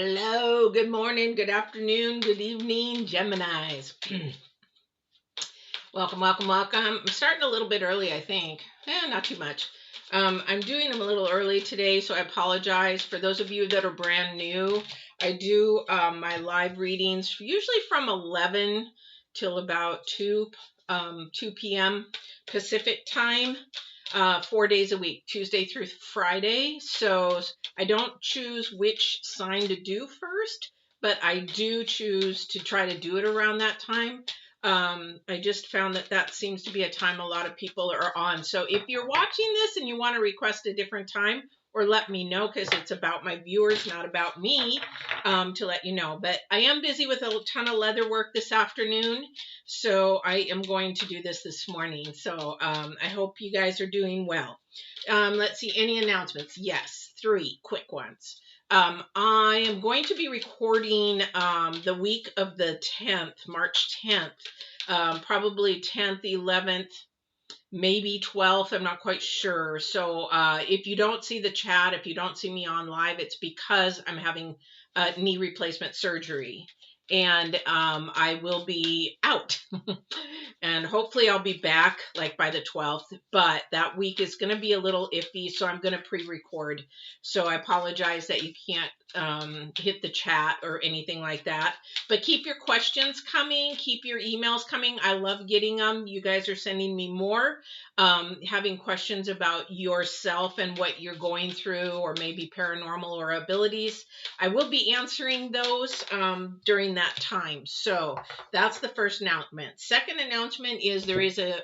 Hello, good morning, good afternoon, good evening, Geminis. Welcome, welcome, welcome. I'm starting a little bit early, I think. Not too much. I'm doing them a little early today, so I apologize. For those of you that are brand new, I do my live readings usually from 11 till about 2 p.m. Pacific time. 4 days a week, Tuesday through Friday. So I don't choose which sign to do first, but I do choose to try to do it around that time. I just found that seems to be a time a lot of people are on. So if you're watching this and you want to request a different time, or let me know, because it's about my viewers, not about me, to let you know. But I am busy with a ton of leather work this afternoon, so I am going to do this morning. So I hope you guys are doing well. Let's see, any announcements? Yes, 3 quick ones. I am going to be recording the week of the 10th, March 10th, probably 10th, 11th, maybe 12th. I'm not quite sure. So if you don't see the chat, if you don't see me on live, it's because I'm having knee replacement surgery. And I will be out. And hopefully I'll be back like by the 12th. But that week is going to be a little iffy, so I'm going to pre-record. So I apologize that you can't hit the chat or anything like that. But keep your questions coming. Keep your emails coming. I love getting them. You guys are sending me more. Having questions about yourself and what you're going through, or maybe paranormal or abilities. I will be answering those during that time. So that's the first announcement. Second announcement is there is a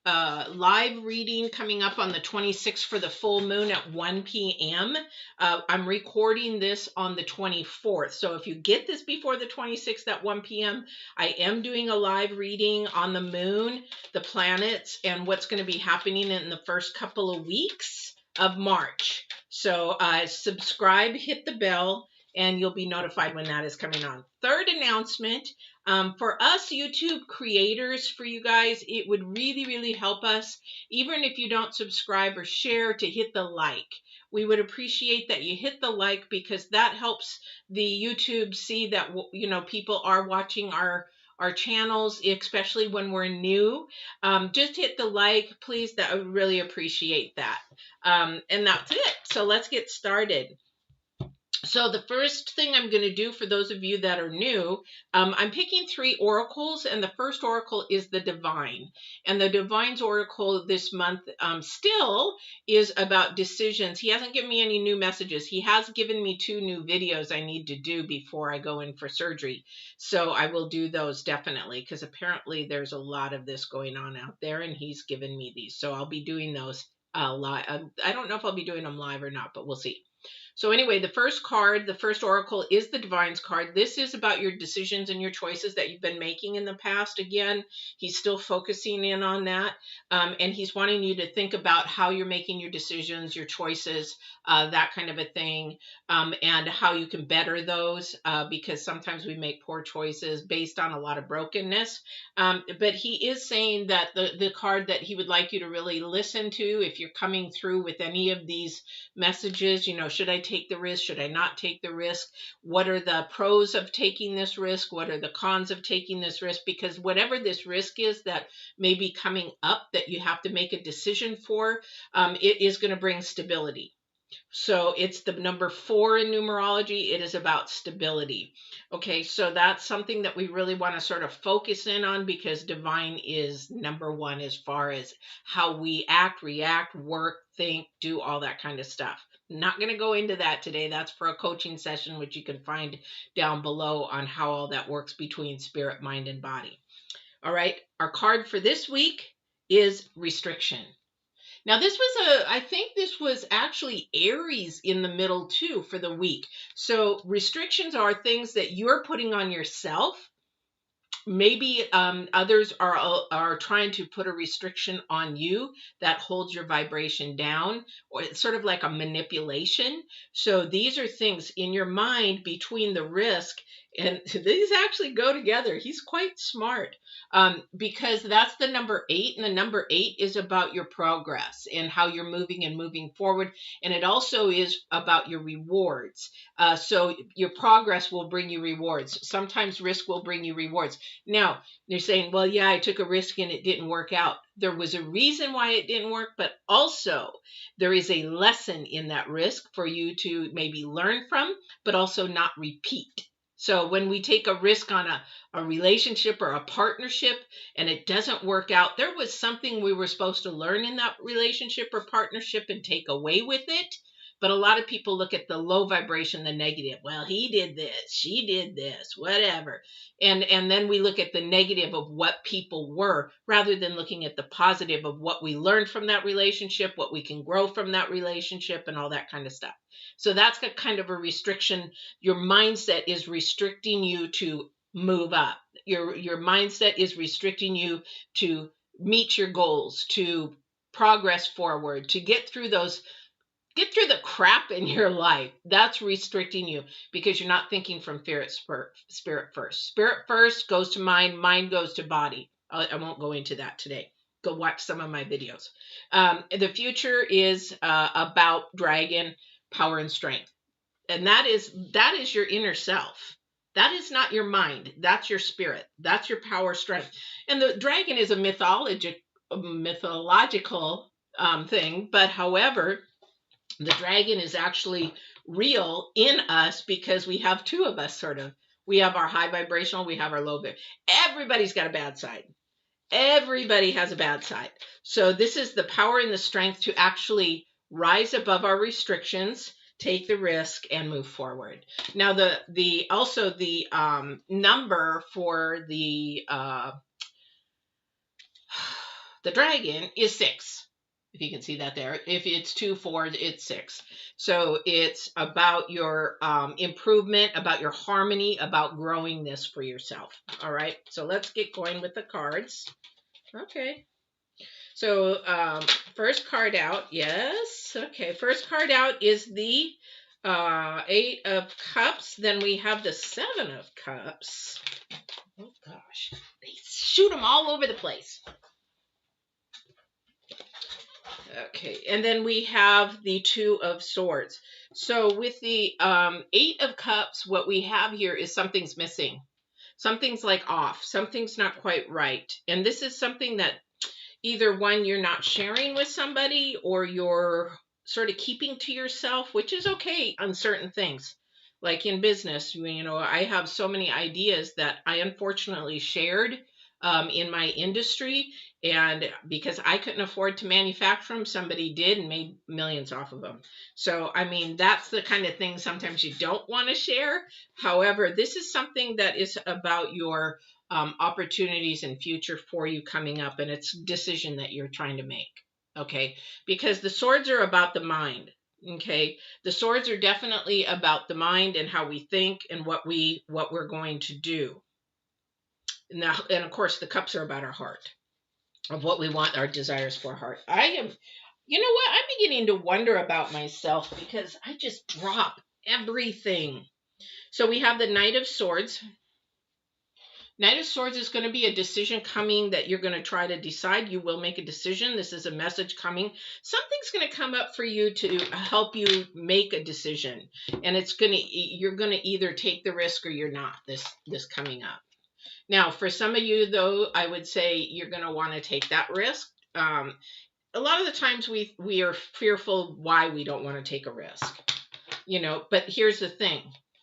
live reading coming up on the 26th for the full moon at 1 p.m. I'm recording this on the 24th. So if you get this before the 26th at 1 p.m., I am doing a live reading on the moon, the planets, and what's going to be happening in the first couple of weeks of March. So subscribe, hit the bell, and you'll be notified when that is coming on. Third announcement, for us YouTube creators, for you guys, it would really, really help us, even if you don't subscribe or share, to hit the like. We would appreciate that you hit the like, because that helps the YouTube see that, you know, people are watching our channels, especially when we're new. Just hit the like, please. That I would really appreciate that. And that's it. So let's get started. So the first thing I'm going to do for those of you that are new, I'm picking 3 oracles, and the first oracle is the Divine. And the Divine's oracle this month still is about decisions. He hasn't given me any new messages. He has given me 2 new videos I need to do before I go in for surgery. So I will do those definitely, because apparently there's a lot of this going on out there, and he's given me these. So I'll be doing those live. I don't know if I'll be doing them live or not, but we'll see. So anyway, the first card, the first oracle, is the Divine's card. This is about your decisions and your choices that you've been making in the past. Again, he's still focusing in on that. And he's wanting you to think about how you're making your decisions, your choices, that kind of a thing, and how you can better those, because sometimes we make poor choices based on a lot of brokenness. But he is saying that the card that he would like you to really listen to, if you're coming through with any of these messages, you know, should I take the risk? Should I not take the risk? What are the pros of taking this risk? What are the cons of taking this risk? Because whatever this risk is that may be coming up that you have to make a decision for, it is going to bring stability. So it's the number 4 in numerology. It is about stability. Okay, so that's something that we really want to sort of focus in on, because Divine is number 1 as far as how we act, react, work, think, do all that kind of stuff. Not going to go into that today. That's for a coaching session, which you can find down below on how all that works between spirit, mind, and body. All right, our card for this week is restriction. Now, this was I think this was actually Aries in the middle too for the week. So restrictions are things that you're putting on yourself. Maybe others are trying to put a restriction on you that holds your vibration down, or it's sort of like a manipulation. So these are things in your mind between the risk And these actually go together. He's quite smart, because that's the number 8, and the number 8 is about your progress and how you're moving and moving forward. And it also is about your rewards. So your progress will bring you rewards. Sometimes risk will bring you rewards. Now, you're saying, well, yeah, I took a risk and it didn't work out. There was a reason why it didn't work, but also there is a lesson in that risk for you to maybe learn from, but also not repeat. So when we take a risk on a relationship or a partnership and it doesn't work out, there was something we were supposed to learn in that relationship or partnership and take away with it. But a lot of people look at the low vibration, the negative. Well, he did this, she did this, whatever. And then we look at the negative of what people were rather than looking at the positive of what we learned from that relationship, what we can grow from that relationship, and all that kind of stuff. So that's a kind of a restriction. Your mindset is restricting you to move up. Your mindset is restricting you to meet your goals, to progress forward, to get through the crap in your life. That's restricting you because you're not thinking from spirit first. Spirit first goes to mind, mind goes to body. I won't go into that today. Go watch some of my videos. The future is about dragon, power, and strength. And that is your inner self. That is not your mind. That's your spirit. That's your power, strength. And the dragon is a mythological thing. But however, the dragon is actually real in us because we have two of us, sort of. We have our high vibrational, we have our low vibrational. Everybody's got a bad side. Everybody has a bad side. So this is the power and the strength to actually rise above our restrictions, take the risk, and move forward. Now, the number for the dragon is 6. If you can see that there. If it's 2, 4, it's 6. So it's about your improvement, about your harmony, about growing this for yourself. All right. So let's get going with the cards. Okay. So first card out. Yes. Okay. First card out is the 8 of Cups. Then we have the 7 of Cups. Oh, gosh. They shoot them all over the place. Okay, and then we have the 2 of Swords. So with the 8 of Cups, what we have here is something's missing. Something's like off. Something's not quite right. And this is something that either one, you're not sharing with somebody, or you're sort of keeping to yourself, which is okay on certain things. Like in business, I have so many ideas that I unfortunately shared in my industry, and because I couldn't afford to manufacture them, somebody did and made millions off of them. So, I mean, that's the kind of thing sometimes you don't want to share. However, this is something that is about your opportunities and future for you coming up, and it's a decision that you're trying to make. Okay, because the swords are about the mind. Okay, the swords are definitely about the mind and how we think and what we're going to do. Now, and of course, the cups are about our heart, of what we want, our desires for our heart. You know what? I'm beginning to wonder about myself because I just drop everything. So we have the Knight of Swords. Knight of Swords is going to be a decision coming that you're going to try to decide. You will make a decision. This is a message coming. Something's going to come up for you to help you make a decision. And you're going to either take the risk or you're not, this coming up. Now, for some of you, though, I would say you're going to want to take that risk. A lot of the times we are fearful why we don't want to take a risk, but here's the thing.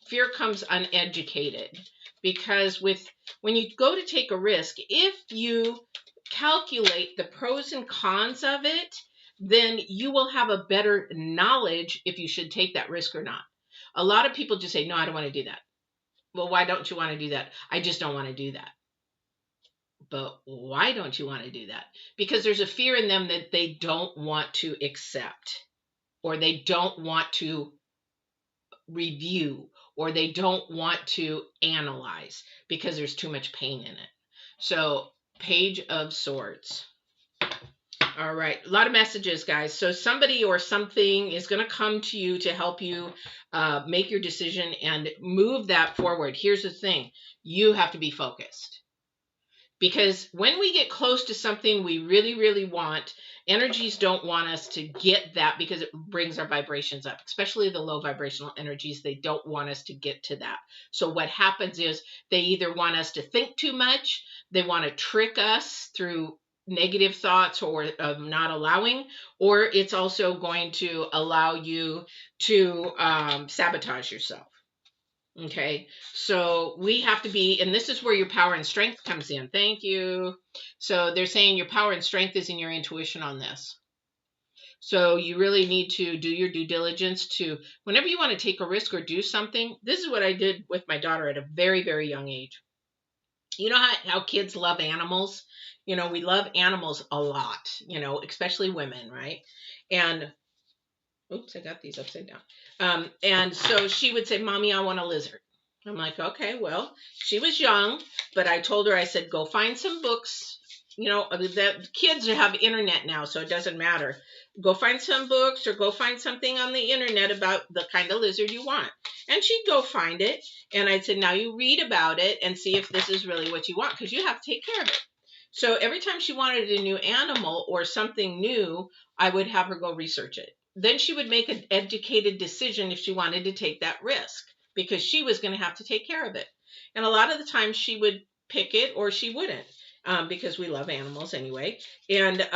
Fear comes uneducated, because when you go to take a risk, if you calculate the pros and cons of it, then you will have a better knowledge if you should take that risk or not. A lot of people just say, no, I don't want to do that. Well, why don't you want to do that? I just don't want to do that. But why don't you want to do that? Because there's a fear in them that they don't want to accept, or they don't want to review, or they don't want to analyze because there's too much pain in it. So, Page of Swords. All right. A lot of messages, guys. So somebody or something is going to come to you to help you make your decision and move that forward. Here's the thing. You have to be focused. Because when we get close to something we really, really want, energies don't want us to get that because it brings our vibrations up, especially the low vibrational energies. They don't want us to get to that. So what happens is they either want us to think too much, they want to trick us through negative thoughts or not allowing, or it's also going to allow you to sabotage yourself. Okay, so we have to be, and this is where your power and strength comes in. Thank you. So they're saying your power and strength is in your intuition on this. So you really need to do your due diligence to, whenever you want to take a risk or do something. This is what I did with my daughter at a very, very young age. You know how kids love animals? You know, we love animals a lot, you know, especially women, right? And oops, I got these upside down. And so she would say, Mommy, I want a lizard. I'm like, okay, well, she was young, but I told her, I said, go find some books. You know, the kids have internet now, so it doesn't matter. Go find some books or go find something on the internet about the kind of lizard you want. And she'd go find it. And I'd say, now you read about it and see if this is really what you want, because you have to take care of it. So every time she wanted a new animal or something new, I would have her go research it. Then she would make an educated decision if she wanted to take that risk, because she was going to have to take care of it. And a lot of the times she would pick it or she wouldn't, because we love animals anyway. And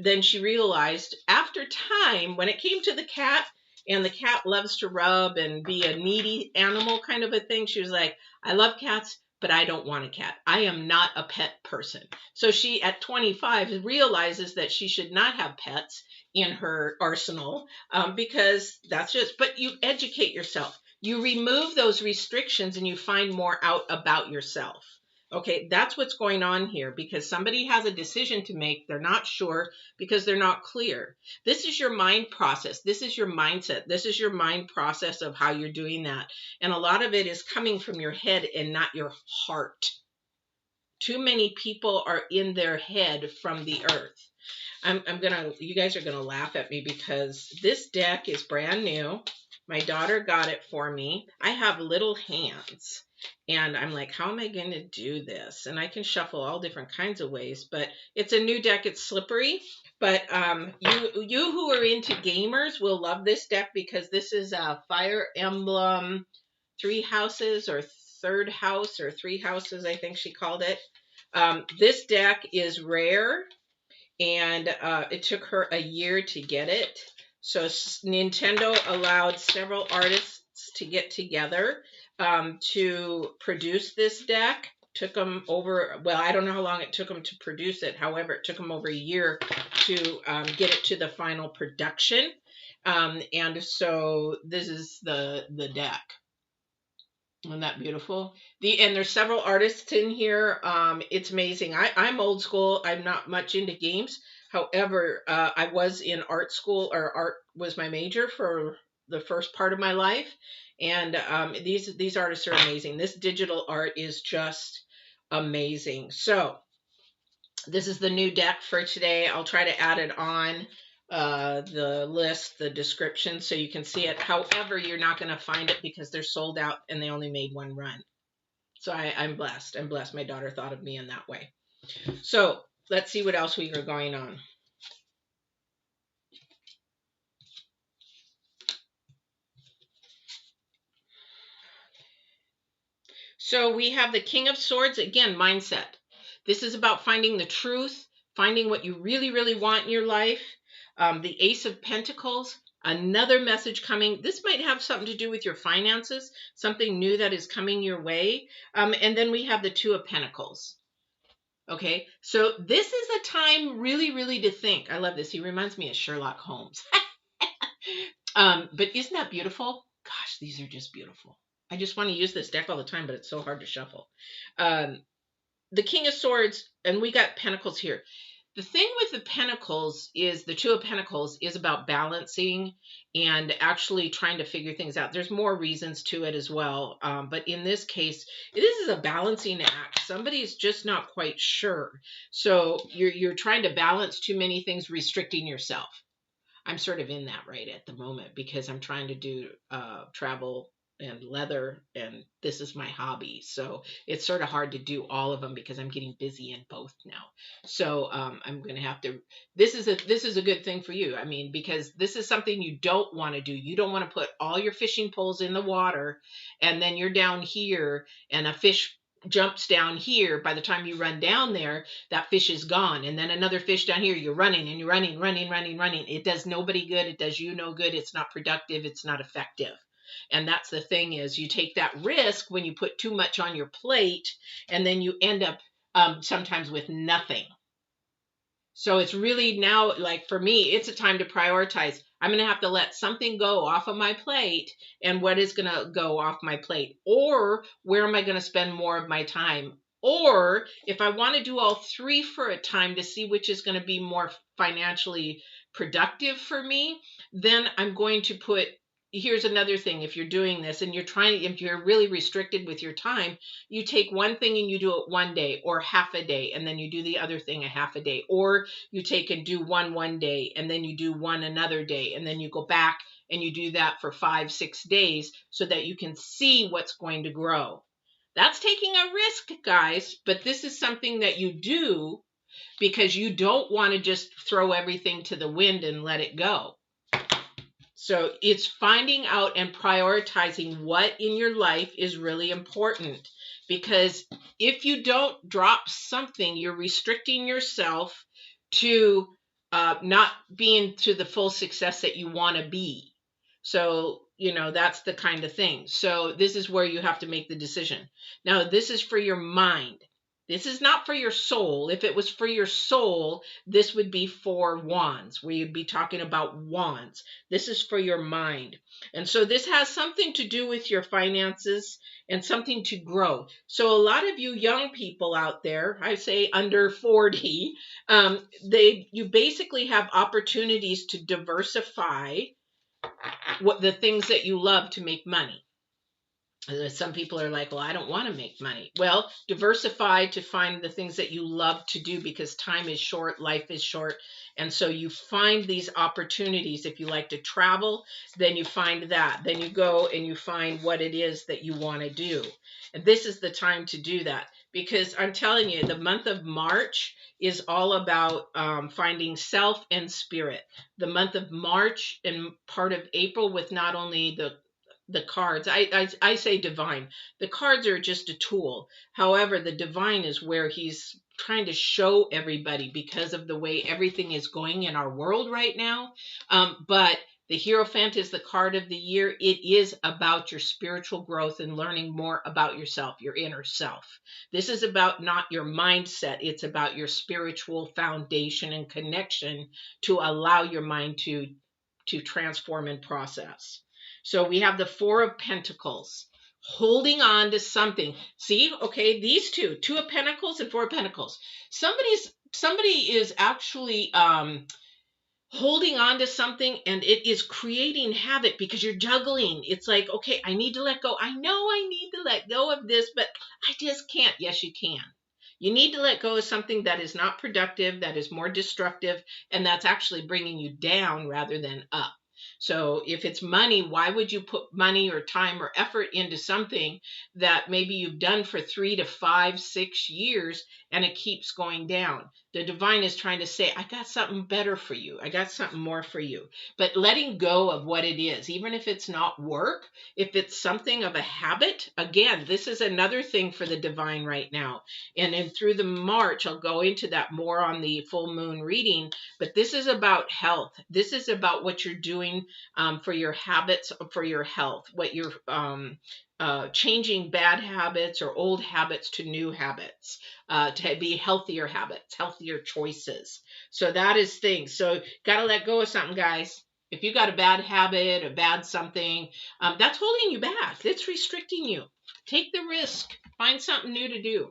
then she realized after time, when it came to the cat, and the cat loves to rub and be a needy animal kind of a thing, she was like, I love cats, but I don't want a cat. I am not a pet person. So she, at 25, realizes that she should not have pets in her arsenal, because that's just, but you educate yourself. You remove those restrictions and you find more out about yourself. Okay, that's what's going on here, because somebody has a decision to make. They're not sure because they're not clear. This is your mind process. This is your mindset. This is your mind process of how you're doing that. And a lot of it is coming from your head and not your heart. Too many people are in their head from the earth. You guys are gonna laugh at me because this deck is brand new. My daughter got it for me. I have little hands. And I'm like, how am I going to do this? And I can shuffle all different kinds of ways, but it's a new deck. It's slippery, but you who are into gamers will love this deck, because this is a Fire Emblem 3 houses or third house or 3 houses, I think she called it. This deck is rare, and it took her a year to get it. So Nintendo allowed several artists to get together to produce this deck. Took them over, well, I don't know how long it took them to produce it. However, it took them over a year to get it to the final production. And so this is the deck. Isn't that beautiful? And there's several artists in here. It's amazing. I'm old school. I'm not much into games. However, I was in art school, or art was my major for the first part of my life. And these artists are amazing. This digital art is just amazing. So this is the new deck for today. I'll try to add it on the list, the description, so you can see it. However, you're not going to find it because they're sold out and they only made one run. So I'm blessed. I'm blessed. My daughter thought of me in that way. So let's see what else we are going on. So we have the King of Swords. Again, mindset. This is about finding the truth, finding what you really, really want in your life. The Ace of Pentacles, another message coming. This might have something to do with your finances, something new that is coming your way. And then we have the Two of Pentacles. Okay, so this is a time really, really to think. I love this. He reminds me of Sherlock Holmes. But isn't that beautiful? Gosh, these are just beautiful. I just want to use this deck all the time, but it's so hard to shuffle. The King of Swords, and we got Pentacles here. The thing with the Pentacles is the Two of Pentacles is about balancing and actually trying to figure things out. There's more reasons to it as well. But in this case, this is a balancing act. Somebody's just not quite sure. So you're trying to balance too many things, restricting yourself. I'm sort of in that right at the moment because I'm trying to do travel and leather, and this is my hobby. So it's sort of hard to do all of them because I'm getting busy in both now. So I'm going to have to. This is a good thing for you. I mean, because this is something you don't want to do. You don't want to put all your fishing poles in the water, and then you're down here, and a fish jumps down here. By the time you run down there, that fish is gone, and then another fish down here. You're running and you're running. It does nobody good. It does you no good. It's not productive. It's not effective. And that's the thing, is you take that risk when you put too much on your plate, and then you end up sometimes with nothing. So it's really now, like for me, it's a time to prioritize. I'm going to have to let something go off of my plate, and what is going to go off my plate, or where am I going to spend more of my time? Or if I want to do all three for a time to see which is going to be more financially productive for me, then I'm going to put, here's another thing. If you're doing this and if you're really restricted with your time, you take one thing and you do it one day or half a day, and then you do the other thing a half a day. Or you take and do one day, and then you do one another day, and then you go back and you do that for 5-6 days so that you can see what's going to grow. That's taking a risk, guys, but this is something that you do because you don't want to just throw everything to the wind and let it go. So it's finding out and prioritizing what in your life is really important, because if you don't drop something, you're restricting yourself to not being to the full success that you want to be. So, that's the kind of thing. So this is where you have to make the decision. Now, this is for your mind. This is not for your soul. If it was for your soul, this would be 4 wands, where you'd be talking about wands. This is for your mind. And so this has something to do with your finances and something to grow. So a lot of you young people out there, I say under 40, you basically have opportunities to diversify what the things that you love to make money. Some people are like, well, I don't want to make money. Well, diversify to find the things that you love to do, because time is short, life is short. And so you find these opportunities. If you like to travel, then you find that. Then you go and you find what it is that you want to do. And this is the time to do that, because I'm telling you, the month of March is all about finding self and spirit. The month of March and part of April, with not only the cards. I say divine. The cards are just a tool. However, the divine is where he's trying to show everybody, because of the way everything is going in our world right now. But the Hierophant is the card of the year. It is about your spiritual growth and learning more about yourself, your inner self. This is about not your mindset. It's about your spiritual foundation and connection to allow your mind to transform and process. So we have the 4 of Pentacles, holding on to something. See, okay, these two of Pentacles and 4 of Pentacles. Somebody is actually holding on to something, and it is creating havoc because you're juggling. It's like, okay, I need to let go. I know I need to let go of this, but I just can't. Yes, you can. You need to let go of something that is not productive, that is more destructive, and that's actually bringing you down rather than up. So if it's money, why would you put money or time or effort into something that maybe you've done for 3 to 5, 6 years and it keeps going down? The divine is trying to say, I got something better for you. I got something more for you. But letting go of what it is, even if it's not work, if it's something of a habit, again, this is another thing for the divine right now. And then through the March, I'll go into that more on the full moon reading, but this is about health. This is about what you're doing for your habits, for your health, what you're changing bad habits or old habits to new habits, to be healthier habits, healthier choices. So that is things. So got to let go of something, guys. If you got a bad habit, a bad something, that's holding you back. It's restricting you. Take the risk. Find something new to do.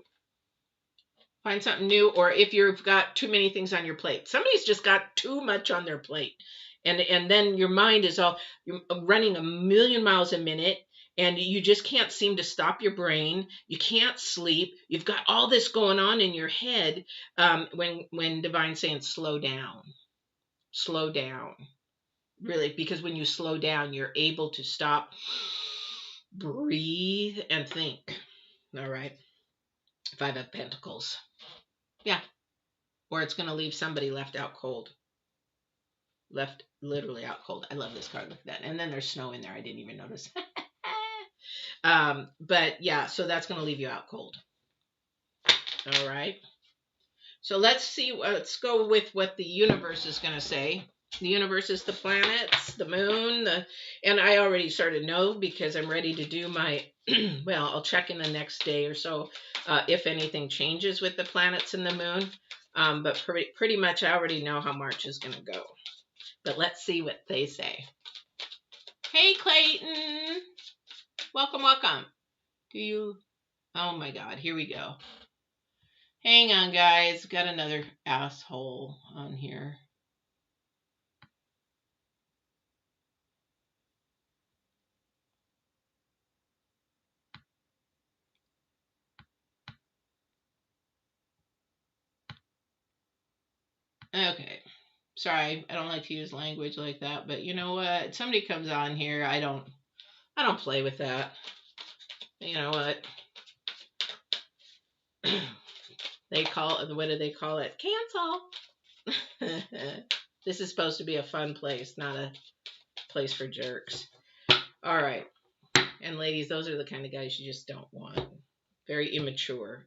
Find something new, or if you've got too many things on your plate. Somebody's just got too much on their plate. And then your mind is all you're running a million miles a minute, and you just can't seem to stop your brain. You can't sleep. You've got all this going on in your head. When Divine's saying slow down, really, because when you slow down, you're able to stop, breathe, and think. All right. Five of Pentacles. Yeah. Or it's going to leave somebody left out cold. Left literally out cold. I love this card. Look at that. And then there's snow in there. I didn't even notice. But yeah, so that's going to leave you out cold. All right. So let's see. Let's go with what the universe is going to say. The universe is the planets, the moon, and I already sort of know because I'm ready to do my, well, I'll check in the next day or so if anything changes with the planets and the moon. But pretty much I already know how March is going to go. But let's see what they say. Hey, Clayton. Welcome, welcome. Oh my God, here we go. Hang on, guys. Got another asshole on here. Okay. Sorry, I don't like to use language like that, but you know what? Somebody comes on here, I don't play with that. You know what? What do they call it? Cancel. This is supposed to be a fun place, not a place for jerks. All right. And ladies, those are the kind of guys you just don't want. Very immature.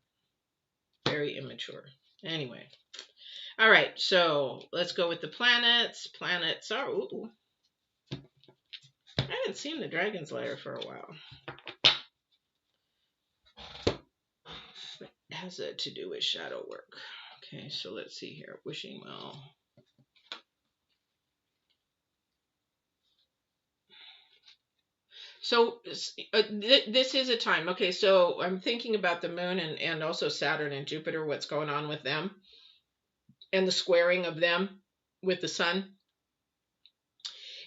Very immature. Anyway. All right, so let's go with the planets. Planets are, ooh. I haven't seen the Dragon's Lair for a while. It has to do with shadow work. Okay, so let's see here. Wishing well. So this is a time. Okay, so I'm thinking about the moon and also Saturn and Jupiter, what's going on with them and the squaring of them with the sun.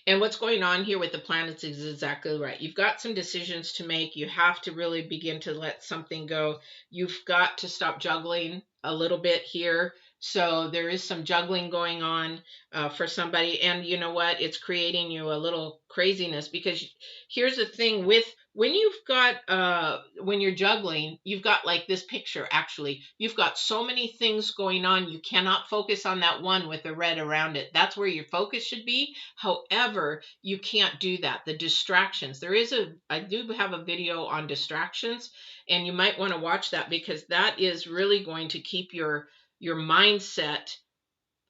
And what's going on here with the planets is exactly right. You've got some decisions to make. You have to really begin to let something go. You've got to stop juggling a little bit here. So there is some juggling going on for somebody. And you know what? It's creating you a little craziness because here's the thing with when you've got when you're juggling, you've got like this picture actually. You've got so many things going on. You cannot focus on that one with the red around it. That's where your focus should be. However, you can't do that. The distractions. I do have a video on distractions, and you might want to watch that because that is really going to keep your mindset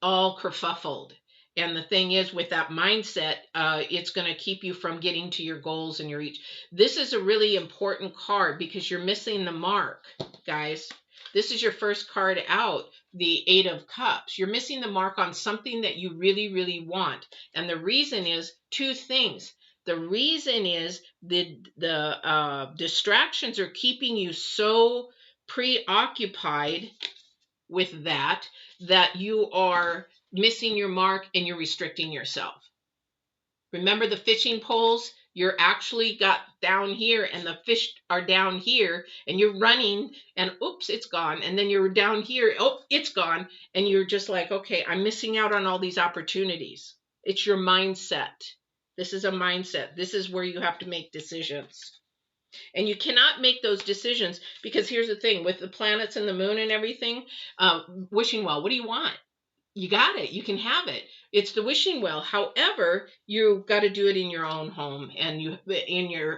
all kerfuffled. And the thing is, with that mindset, it's going to keep you from getting to your goals and your reach. This is a really important card because you're missing the mark, guys. This is your first card out, the Eight of Cups. You're missing the mark on something that you really, really want. And the reason is two things. The reason is the distractions are keeping you so preoccupied with that you are missing your mark and you're restricting yourself. Remember the fishing poles? You're actually got down here and the fish are down here and you're running and oops, it's gone. And then you're down here, oh, it's gone. And you're just like, okay, I'm missing out on all these opportunities. It's your mindset. This is a mindset. This is where you have to make decisions. And you cannot make those decisions because here's the thing with the planets and the moon and everything, wishing well, what do you want? You got it. You can have it. It's the wishing well. However, you've got to do it in your own home and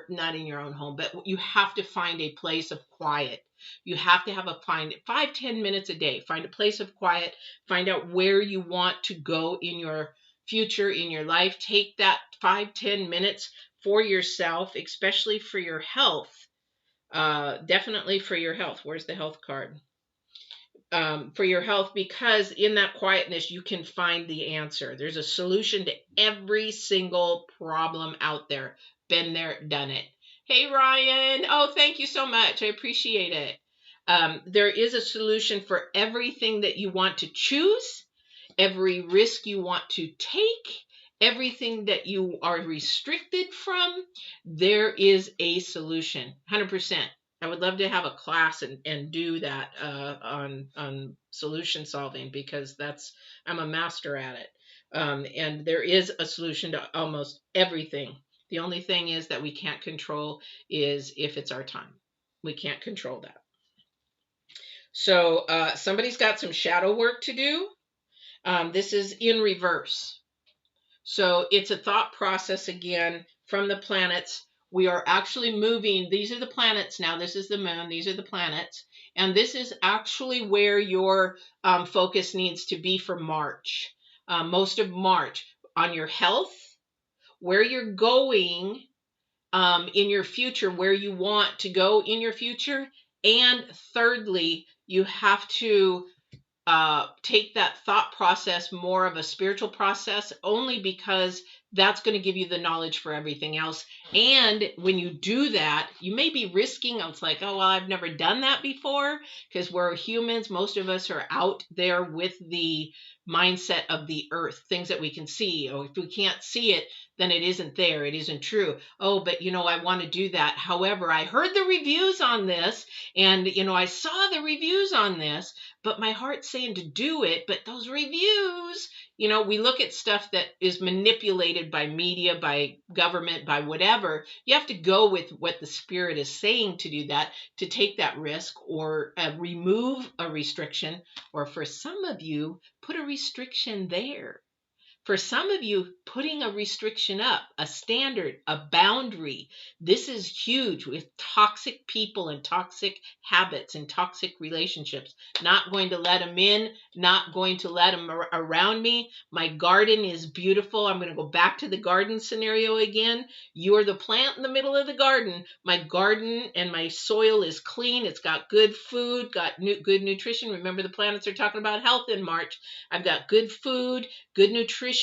not in your own home, but you have to find a place of quiet. You have to find 5-10 minutes a day. Find a place of quiet. Find out where you want to go in your future, in your life. Take that 5-10 minutes for yourself, especially for your health. Definitely for your health. Where's the health card? For your health, because in that quietness you can find the answer. There's a solution to every single problem out there. Been there, done it. Hey Ryan, oh thank you so much, I appreciate it. There is a solution for everything that you want to choose, every risk you want to take, everything that you are restricted from. There is a solution, 100%. I would love to have a class and do that on solution solving, because I'm a master at it. And there is a solution to almost everything. The only thing is that we can't control is if it's our time. We can't control that. So somebody's got some shadow work to do. This is in reverse. So it's a thought process again from the planets. We are actually moving. These are the planets now. This is the moon. These are the planets. And this is actually where your focus needs to be for March. Most of March on your health, where you're going in your future, where you want to go in your future. And thirdly, you have to take that thought process more of a spiritual process, only because that's going to give you the knowledge for everything else. And when you do that, you may be risking, it's like, oh, well, I've never done that before, because we're humans. Most of us are out there with the mindset of the earth, things that we can see. Or if we can't see it, then it isn't there. It isn't true. Oh, but I want to do that. However, I heard the reviews on this, and I saw the reviews on this, but my heart's saying to do it. But those reviews, we look at stuff that is manipulated by media, by government, by whatever. You have to go with what the spirit is saying to do that, to take that risk, or remove a restriction, or for some of you, put a restriction there. For some of you, putting a restriction up, a standard, a boundary. This is huge with toxic people and toxic habits and toxic relationships. Not going to let them in, not going to let them around me. My garden is beautiful. I'm going to go back to the garden scenario again. You are the plant in the middle of the garden. My garden and my soil is clean. It's got good food, got good nutrition. Remember, the planets are talking about health in March. I've got good food, good nutrition.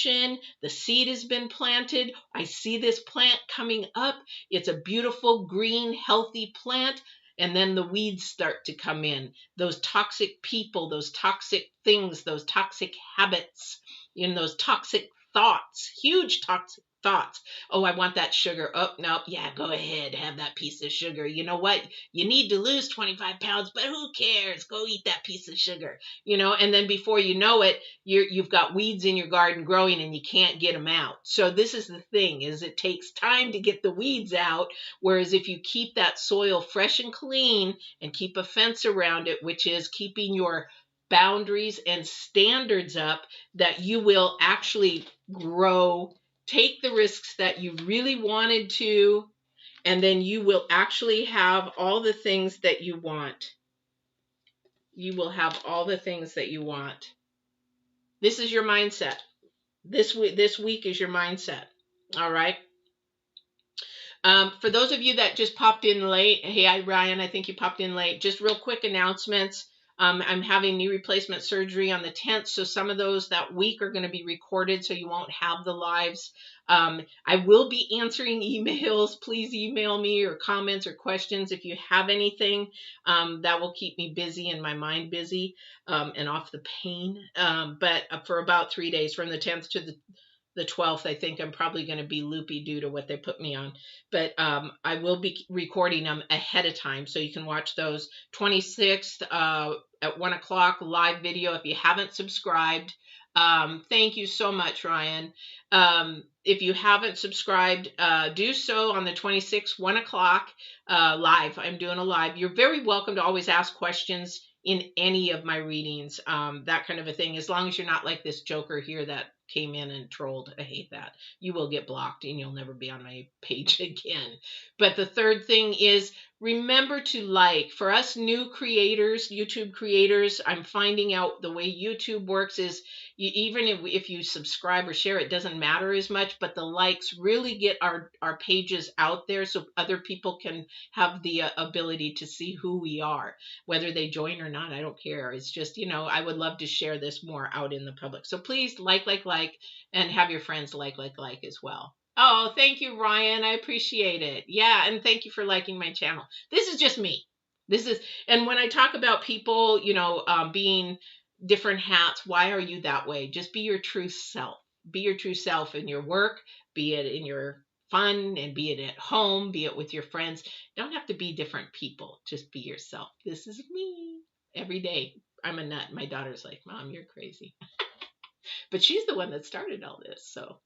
The seed has been planted. I see this plant coming up. It's a beautiful, green, healthy plant. And then the weeds start to come in. Those toxic people, those toxic things, those toxic habits, those toxic thoughts, huge toxic thoughts. Oh, I want that sugar. Oh, no. Yeah, go ahead. Have that piece of sugar. You know what? You need to lose 25 pounds, but who cares? Go eat that piece of sugar. And then before you know it, you've got weeds in your garden growing and you can't get them out. So this is the thing, is it takes time to get the weeds out. Whereas if you keep that soil fresh and clean and keep a fence around it, which is keeping your boundaries and standards up, that you will actually grow, take the risks that you really wanted to, and then you will actually have all the things that you want. You will have all the things that you want. This is your mindset. This week is your mindset. All right. For those of you that just popped in late, hey, Ryan, I think you popped in late. Just real quick announcements. I'm having knee replacement surgery on the 10th, so some of those that week are going to be recorded, so you won't have the lives. I will be answering emails. Please email me, or comments or questions if you have anything. That will keep me busy and my mind busy, and off the pain. But for about 3 days, from the 10th to the 12th, I think I'm probably going to be loopy due to what they put me on. But I will be recording them ahead of time, so you can watch those. 26th at 1 o'clock, live video. If you haven't subscribed, thank you so much, Ryan. If you haven't subscribed, do so on the 26th, 1 o'clock, live. I'm doing a live. You're very welcome to always ask questions in any of my readings, that kind of a thing, as long as you're not like this joker here that came in and trolled. I hate that. You will get blocked and you'll never be on my page again. But the third thing is, remember to like. For us new creators, YouTube creators, I'm finding out the way YouTube works is, even if you subscribe or share, it doesn't matter as much, but the likes really get our pages out there, so other people can have the ability to see who we are. Whether they join or not, I don't care. It's just, I would love to share this more out in the public. So please like, and have your friends like as well. Oh, thank you, Ryan. I appreciate it. Yeah, and thank you for liking my channel. This is just me. This is, and when I talk about people, being different hats, why are you that way? Just be your true self. Be your true self in your work, be it in your fun, and be it at home, be it with your friends. Don't have to be different people. Just be yourself. This is me every day. I'm a nut. My daughter's like, Mom, you're crazy. But she's the one that started all this. So.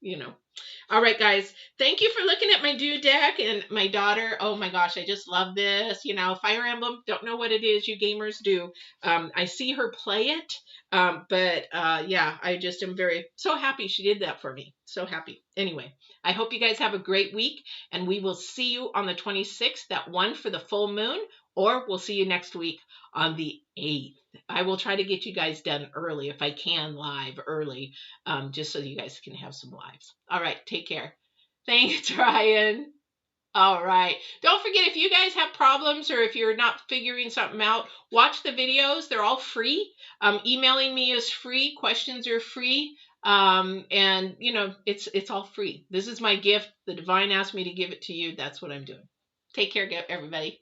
All right, guys. Thank you for looking at my do deck and my daughter. Oh my gosh, I just love this. Fire Emblem. Don't know what it is. You gamers do. I see her play it. But yeah, I just am so happy she did that for me. So happy. Anyway, I hope you guys have a great week, and we will see you on the 26th at 1 for the full moon, or we'll see you next week on the 8th. I will try to get you guys done early if I can, live early, just so you guys can have some lives. All right, take care. Thanks, Ryan. All right. Don't forget, if you guys have problems or if you're not figuring something out, watch the videos. They're all free. Emailing me is free. Questions are free. And it's all free. This is my gift. The divine asked me to give it to you. That's what I'm doing. Take care, everybody.